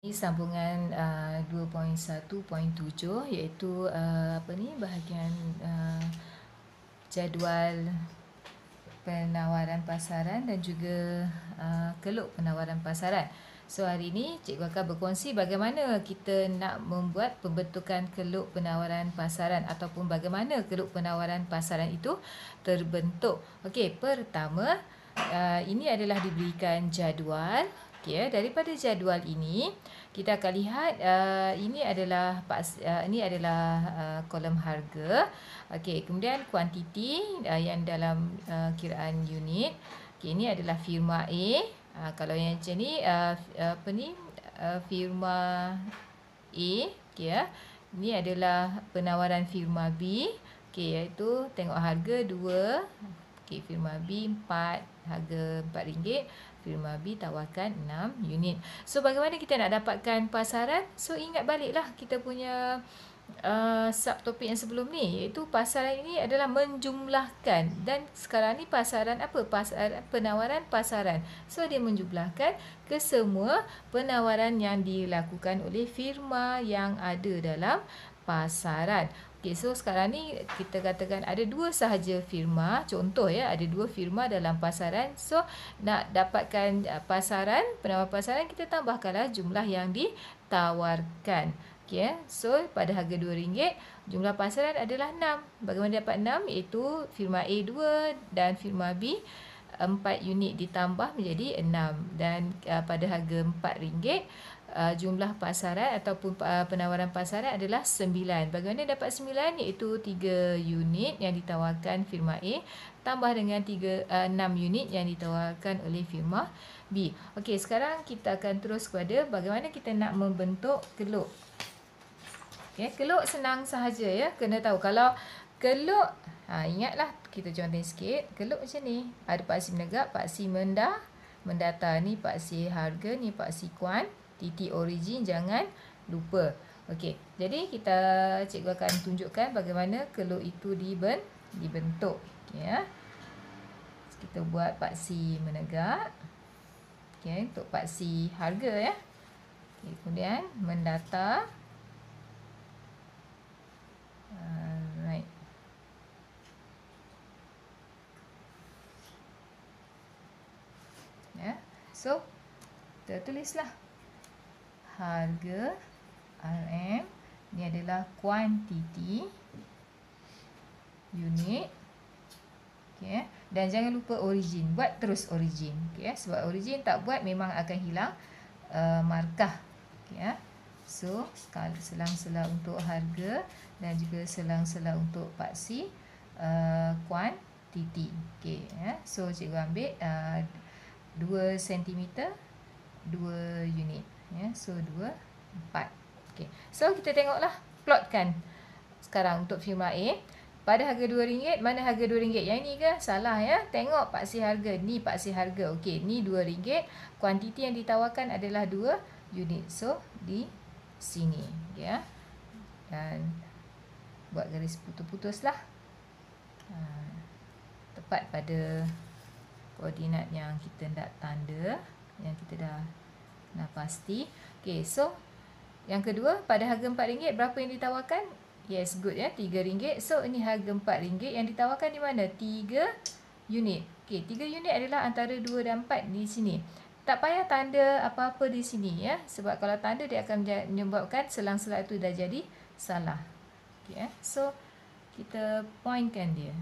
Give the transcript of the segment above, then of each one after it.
Ini sambungan 2.1.7 iaitu bahagian jadual penawaran pasaran dan juga keluk penawaran pasaran. So hari ini cikgu akan berkongsi bagaimana kita nak membuat pembentukan keluk penawaran pasaran ataupun bagaimana keluk penawaran pasaran itu terbentuk. Okey, pertama ini adalah diberikan jadual. Okay, daripada jadual ini kita akan lihat ini adalah kolom harga. Okey, kemudian kuantiti yang dalam kiraan unit. Okey, ini adalah firma A. Kalau yang macam ni firma A, okey ya. Ini adalah penawaran firma B. Okey, iaitu tengok harga 2. Okey, firma B 4, harga RM4. Firma B tawarkan 6 unit. So bagaimana kita nak dapatkan pasaran? So ingat baliklah kita punya subtopik yang sebelum ni, iaitu pasaran ini adalah menjumlahkan. Dan sekarang ni pasaran apa? Penawaran pasaran. So dia menjumlahkan ke semua penawaran yang dilakukan oleh firma yang ada dalam pasaran. Okay, so sekarang ni kita katakan ada 2 sahaja firma. Contoh ya, ada 2 firma dalam pasaran. So nak dapatkan pasaran, penawaran pasaran, kita tambahkanlah jumlah yang ditawarkan. Okay, so pada harga RM2, jumlah pasaran adalah 6. Bagaimana dapat 6? Iaitu firma A 2 dan firma B 4 unit ditambah menjadi 6. Dan pada harga RM4, jumlah pasaran ataupun penawaran pasaran adalah 9. Bagaimana dapat 9? Iaitu 3 unit yang ditawarkan firma A tambah dengan 6 unit yang ditawarkan oleh firma B. Okey, sekarang kita akan terus kepada bagaimana kita nak membentuk keluk. Okey, keluk senang sahaja ya. Kena tahu kalau keluk, ingatlah kita contoh sikit. Keluk macam ni. Ada paksi menegak, paksi mendata. Ni paksi harga, ni paksi kuan. Titik origin jangan lupa. Okey, jadi cikgu akan tunjukkan bagaimana keluk itu dibentuk. Okey ya. Kita buat paksi menegak. Okey, untuk paksi harga ya. Okey, kemudian mendata. Right. Ya. So, kita tulislah harga RM, ni adalah kuantiti unit. Okay. Dan jangan lupa origin, buat terus origin. Okay. Sebab origin tak buat memang akan hilang markah. Okay. So selang-selang untuk harga dan juga selang-selang untuk paksi kuantiti. Okay. So cikgu ambil 2 cm 2 unit. So 2, 4. Okay. So kita tengoklah, plotkan sekarang untuk firma A. Pada harga RM2, mana harga RM2? Yang ni ke? Salah ya. Tengok paksi harga. Ni paksi harga. Okey, ni RM2. Kuantiti yang ditawarkan adalah 2 unit. So di sini, ya. Dan buat garis putus-putuslah. Tepat pada koordinat yang kita nak tanda, yang kita dah pasti. Okey, so yang kedua, pada harga RM4, berapa yang ditawarkan? Yes, good ya, RM3. So ini harga RM4 yang ditawarkan di mana? 3 unit. Okey, 3 unit adalah antara 2 dan 4 di sini. Tak payah tanda apa-apa di sini ya, sebab kalau tanda dia akan menyebabkan selang-selang itu dah jadi salah. Okey, so kita pointkan dia.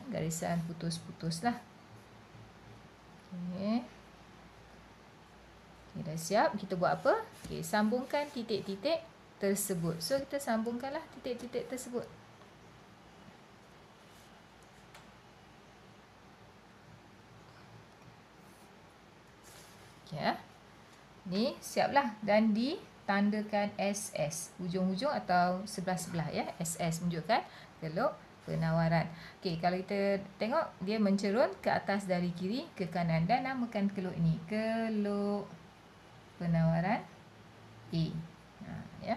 Garisan putus-putus lah. Okey. Okay, dah siap. Kita buat apa? Okay, sambungkan titik-titik tersebut. So kita sambungkanlah titik-titik tersebut. Okay, ni siaplah dan ditandakan SS. Hujung-hujung atau sebelah-sebelah ya. SS menunjukkan keluk penawaran. Okey, kalau kita tengok dia mencerun ke atas dari kiri ke kanan dan namakan keluk ini keluk penawaran A. Ya.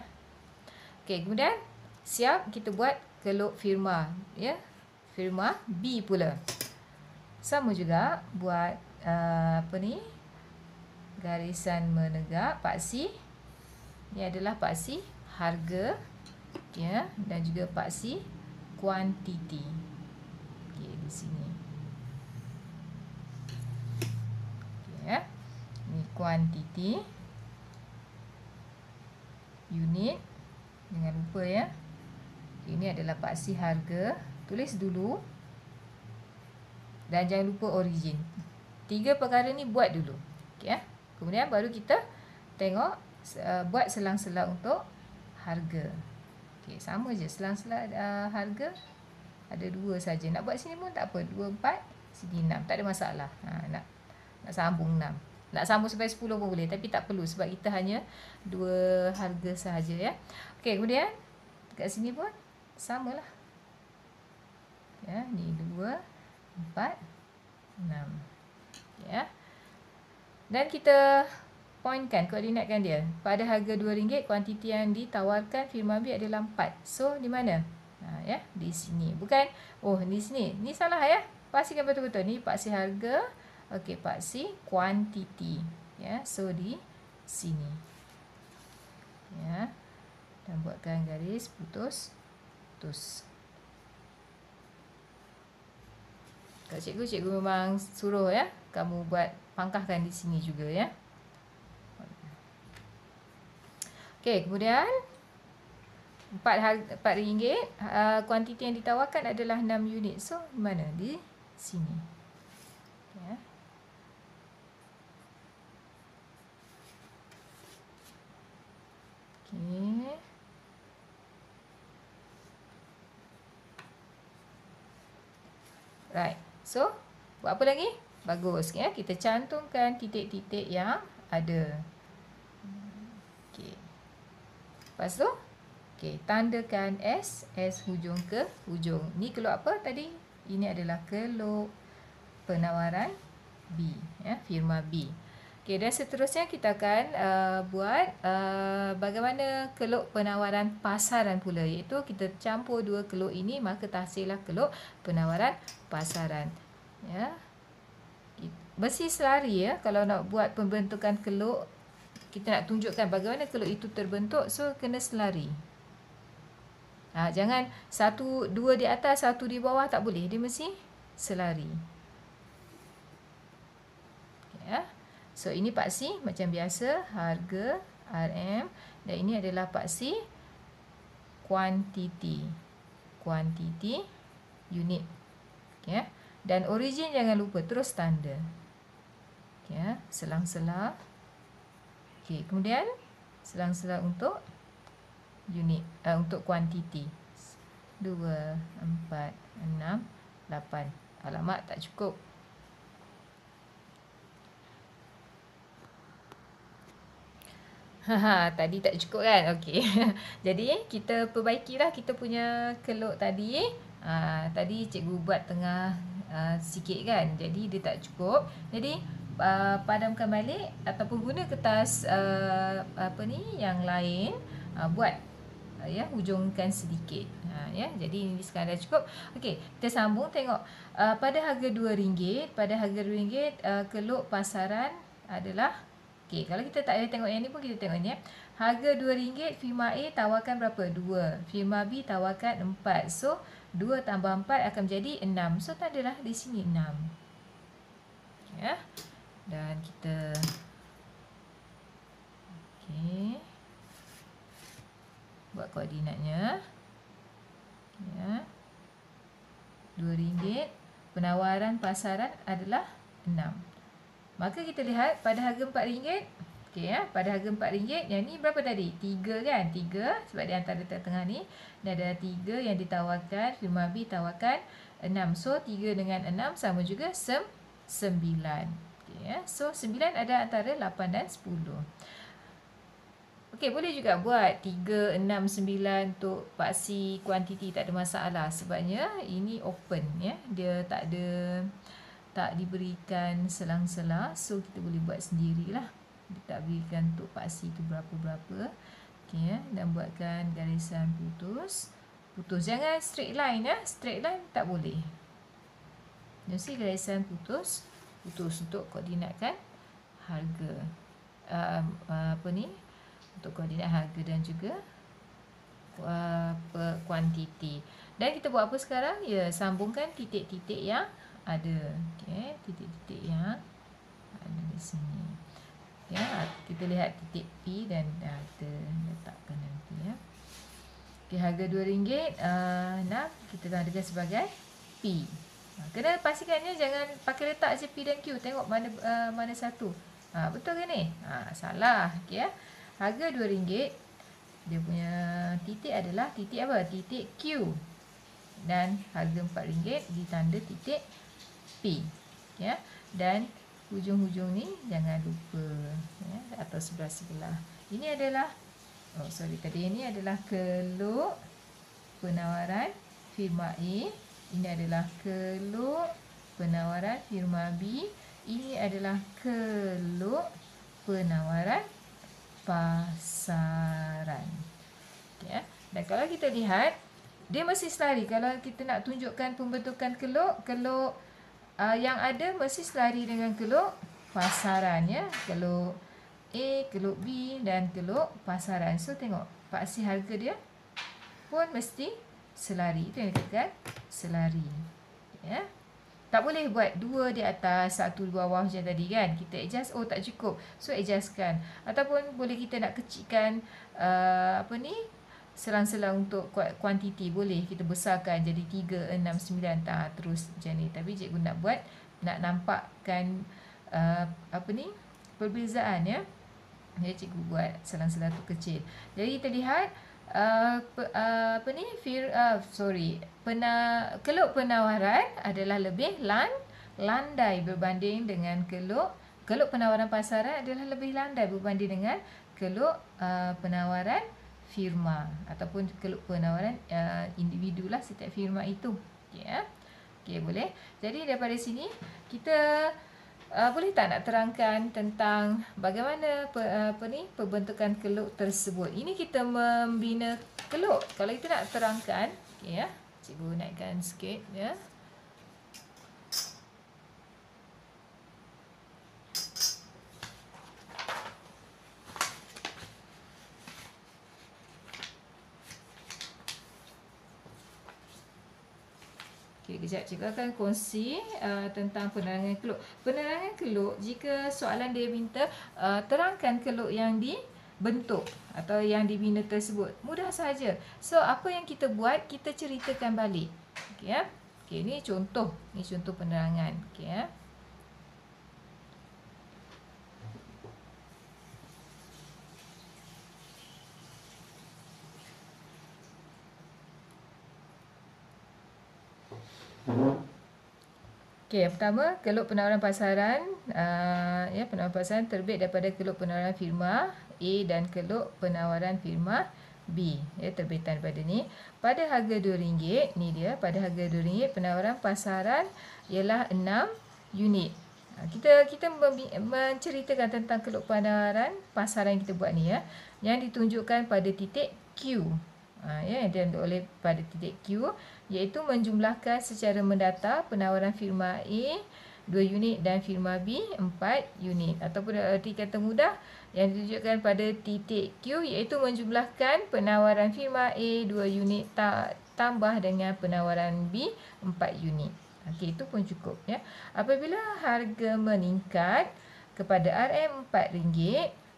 Okey, kemudian siap kita buat keluk firma ya. Firma B pula. Sama juga buat apa ni, garisan menegak paksi. Ini adalah paksi harga, ya, dan juga paksi kuantiti. Okey, di sini. Okey, ya. Ini kuantiti, unit, jangan lupa ya. Ini adalah paksi harga, tulis dulu. Dan jangan lupa origin. 3 perkara ni buat dulu. Okey ya. Kemudian baru kita tengok buat selang-selang untuk harga. Okey, sama je selang-selang harga ada 2 saja. Nak buat sini pun tak apa. 2 4 sini 6. Tak ada masalah. Nak sambung 6. Nak sambung sampai 10 pun boleh, tapi tak perlu sebab kita hanya 2 harga sahaja ya. Okey, kemudian dekat sini pun samalah. Ya, ni 2 4 6. Ya. Dan kita pointkan, koordinatkan dia. Pada harga RM2, kuantiti yang ditawarkan firma B adalah 4. So, di mana? Ya, di sini. Bukan, oh, di sini. Ni salah ya. Pastikan betul-betul. Ni paksi harga. Okey, paksi kuantiti. Ya, so di sini. Ya. Dan buatkan garis putus. Kak cikgu memang suruh ya, kamu buat pangkahkan di sini juga ya. Okey, kemudian RM4, kuantiti yang ditawarkan adalah 6 unit. So, mana? Di sini. Ya. Okey. Right. So, buat apa lagi? Bagus ya. Kita cantumkan titik-titik yang ada. Okey. Lepas tu, okey, tandakan S hujung ke hujung. Ni keluk apa tadi? Ini adalah keluk penawaran B, ya, firma B. Okey, dan seterusnya kita akan buat bagaimana keluk penawaran pasaran pula, iaitu kita campur 2 keluk ini, maka tahsillah keluk penawaran pasaran. Ya. Mesti selari ya kalau nak buat pembentukan keluk, kita nak tunjukkan bagaimana keluk itu terbentuk, so kena selari. Jangan 1 2 di atas, 1 di bawah, tak boleh. Dia mesti selari. Ya. So ini paksi macam biasa, harga RM, dan ini adalah paksi kuantiti. Kuantiti unit. Ya. Dan origin jangan lupa terus tanda. Ya, selang-selang. Okey, kemudian selang-selang untuk unit, untuk kuantiti. 2 4 6 8. Alamak, tak cukup. Tadi tak cukup kan? Okey. Jadi kita perbaikilah kita punya keluk tadi. Tadi cikgu buat tengah sikit kan. Jadi dia tak cukup. Jadi padamkan balik ataupun guna kertas apa ni yang lain, buat ya, hujungkan sedikit. Ya, jadi ini sekarang dah cukup. Okey, kita sambung tengok pada harga RM2, pada harga RM2 keluk pasaran adalah, okey, kalau kita tak ada tengok yang ni pun kita tengok ni ya. Harga RM2, firma A tawarkan berapa? 2. Firma B tawarkan 4. So 2 tambah 4 akan menjadi 6. So tandalah di sini 6. Ya. Dan kita okey, buat koordinatnya. Ya. RM2, penawaran pasaran adalah 6. Maka kita lihat pada harga RM4. Okey ya, pada harga RM4, yang ni berapa tadi? 3 kan? 3 sebab di antara tengah ni dan ada 3 yang ditawarkan, firma B tawarkan 6. So 3 dengan 6 sama juga 9. Okey ya. So 9 ada antara 8 dan 10. Okey, boleh juga buat 3 6 9 untuk paksi kuantiti, tak ada masalah sebabnya ini open ya. Dia tak diberikan selang-selang, so kita boleh buat sendirilah. Dia tak berikan untuk paksi itu berapa-berapa. Okey ya, dan buatkan garisan putus. Jangan straight line ya. Straight line tak boleh. Mesti garisan putus untuk koordinatkan harga. Untuk koordinat harga dan juga kuantiti. Dan kita buat apa sekarang? Ya, sambungkan titik-titik yang ada. Okey, titik-titik yang ada di sini. Ya, kita lihat titik P dan kita letakkan nanti ya. Okey, harga RM2, nak kita tandakan sebagai P. Kena pastikannya jangan pakai letak je P dan Q. Tengok mana satu. Betul ke ni? Salah. Okey ya. Harga RM2, dia punya titik adalah titik apa? Titik Q. Dan harga RM4 ditanda titik P. Ya. Dan hujung-hujung ni jangan lupa ya, atau sebelah-sebelah. Ini adalah tadi ini adalah keluk penawaran firma A. Ini adalah keluk penawaran firma B. Ini adalah keluk penawaran pasaran. Okay. Dan kalau kita lihat, dia mesti selari. Kalau kita nak tunjukkan pembentukan keluk yang ada mesti selari dengan keluk pasaran ya. Keluk A, keluk B dan keluk pasaran. So tengok paksi harga dia pun mesti selari. Itu yang dikatakan selari. Ya. Tak boleh buat dua di atas, satu di bawah macam tadi kan. Kita adjust, tak cukup. So adjustkan. Ataupun boleh kita nak kecilkan selang-selang untuk kuantiti. Boleh kita besarkan jadi 3, 6, 9 terus macam ni. Tapi cikgu nak buat, nak nampakkan perbezaan ya. Jadi cikgu buat selang-selang tu kecil. Jadi kita lihat keluk penawaran adalah lebih landai berbanding dengan keluk penawaran pasaran adalah lebih landai berbanding dengan keluk penawaran firma ataupun keluk penawaran individu lah setiap firma itu. Okey ya. Okey, boleh. Jadi daripada sini kita boleh tak nak terangkan tentang bagaimana pembentukan keluk tersebut. Ini kita membina keluk. Kalau kita nak terangkan, okey ya. Cikgu naikkan sikit ya. Okey, kejap cikgu akan kongsi tentang penerangan keluk. Penerangan keluk, jika soalan dia minta terangkan keluk yang dibentuk atau yang dibina tersebut, mudah saja. So apa yang kita buat, kita ceritakan balik. Okey ya. Okey, ini contoh penerangan. Okey ya. Okey, yang pertama, keluk penawaran pasaran. Penawaran pasaran terbit daripada keluk penawaran firma A dan keluk penawaran firma B. Ya, terbitan pada ni. Pada harga RM2, ni dia, pada harga RM2, penawaran pasaran ialah 6 unit. Kita menceritakan tentang keluk penawaran pasaran yang kita buat ni ya, yang ditunjukkan pada titik Q. Yang diambil oleh pada titik Q, iaitu menjumlahkan secara mendata penawaran firma A 2 unit dan firma B 4 unit. Ataupun arti kata mudah, yang ditunjukkan pada titik Q iaitu menjumlahkan penawaran firma A 2 unit tambah dengan penawaran B 4 unit. Okey, itu pun cukup ya. Apabila harga meningkat kepada RM4,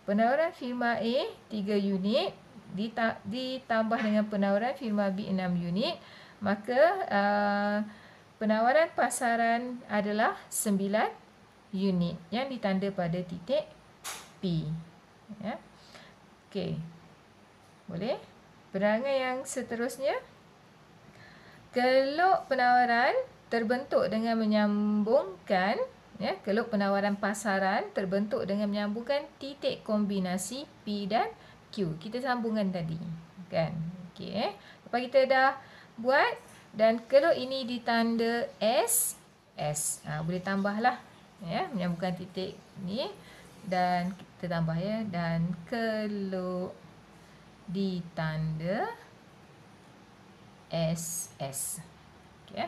penawaran firma A 3 unit ditambah dengan penawaran firma B 6 unit, maka penawaran pasaran adalah 9 unit yang ditanda pada titik P. Ya. Okey. Boleh? Penerangan yang seterusnya. Keluk penawaran terbentuk dengan menyambungkan keluk penawaran pasaran terbentuk dengan menyambungkan titik kombinasi P dan Q. Kita sambungkan tadi. Kan? Okey. Lepas kita dah buat dan keluk ini ditanda S. Boleh tambahlah. Ya, menyambungkan titik ni dan kita tambah ya. Dan keluk ditanda SS. Okey.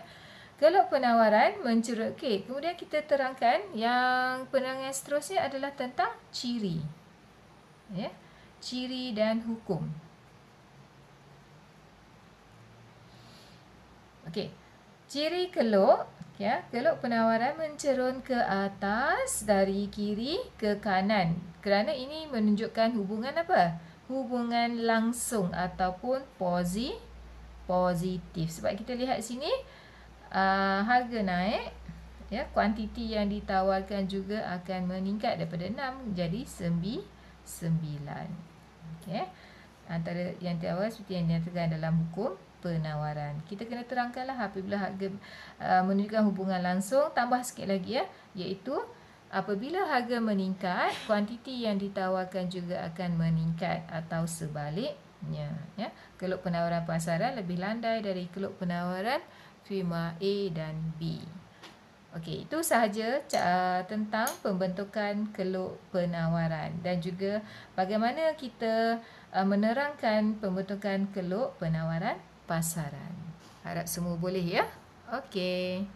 Keluk penawaran mencerut. Okey, kemudian kita terangkan yang penerangan seterusnya adalah tentang ciri. Ya. Ciri dan hukum. Okey. Ciri keluk, ya, keluk penawaran mencerun ke atas dari kiri ke kanan. Kerana ini menunjukkan hubungan apa? Hubungan langsung ataupun positif. Sebab kita lihat sini harga naik, ya, kuantiti yang ditawarkan juga akan meningkat daripada 6 menjadi 9. Okey. Antara yang ditawar seperti yang dinyatakan dalam hukum penawaran. Kita kena terangkanlah apabila harga menunjukkan hubungan langsung, tambah sikit lagi ya, iaitu apabila harga meningkat, kuantiti yang ditawarkan juga akan meningkat atau sebaliknya, ya. Keluk penawaran pasaran lebih landai dari keluk penawaran firma A dan B. Okey, itu sahaja tentang pembentukan keluk penawaran dan juga bagaimana kita menerangkan pembentukan keluk penawaran pasaran. Harap semua boleh ya. Okey.